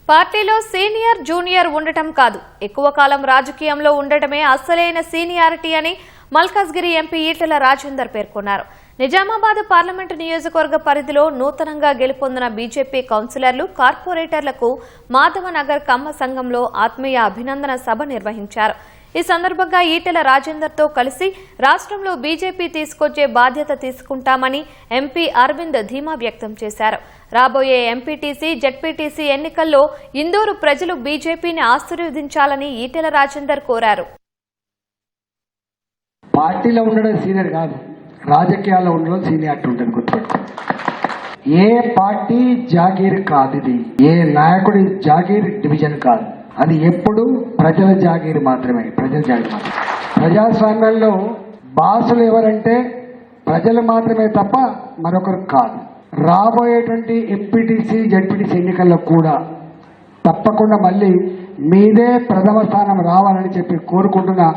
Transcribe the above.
పార్టీలో senior junior ఉండటం కాదు, ఎక్కువ కాలం రాజకీయంలో ఉండటమే అసలైన సీనియారిటీ అని మల్కాజ్గిరి ఎంపీ ఈటెల రాజేందర్ పేర్కొన్నారు. నిజామాబాద్ పార్లమెంటు నియోజకవర్గ పరిధిలో నూతనంగా గెలుపొందిన బీజేపీ కౌన్సిలర్లు, కార్పొరేటర్లకు మాధవనగర్ కమ్మ సంఘంలో ఆత్మీయ అభినందన సభ నిర్వహించారు. ఈ సందర్భంగా ఈటెల రాజేందర్తో కలిసి రాష్ట్రంలో బీజేపీ తీసుకొచ్చే బాధ్యత తీసుకుంటామని ఎంపీ అరవింద్ ధీమా వ్యక్తం చేశారు. రాబోయే ఎంపీటీసీ, జెడ్పీటీసీ ఎన్నికల్లో ఇందూరు ప్రజలు బీజేపీని ఆశీర్వదించాలని ఈటెల రాజేందర్ కోరారు. పార్టీలో ఉండడం సీనియర్ కాదు, రాజకీయాల్లో ఉండడం సీనియారిటీ ఉంటుంది. గుర్తుపెట్టు. ఏ పార్టీ జాగీర్ కాదు, ఇది ఏ నాయకుడి జాగీర్ డివిజన్ కాదు. అది ఎప్పుడు ప్రజల జాగీరు మాత్రమే, ప్రజల జాగీరు మాత్రమే. ప్రజాస్వామ్యంలో బాసులు ఎవరంటే ప్రజలు మాత్రమే తప్ప మరొకరు కాదు. రాబోయేటువంటి ఎంపీటీసీ, జెడ్పీటీసీ ఎన్నికల్లో కూడా తప్పకుండా మళ్ళీ మీదే ప్రథమ స్థానం రావాలని చెప్పి కోరుకుంటున్నా.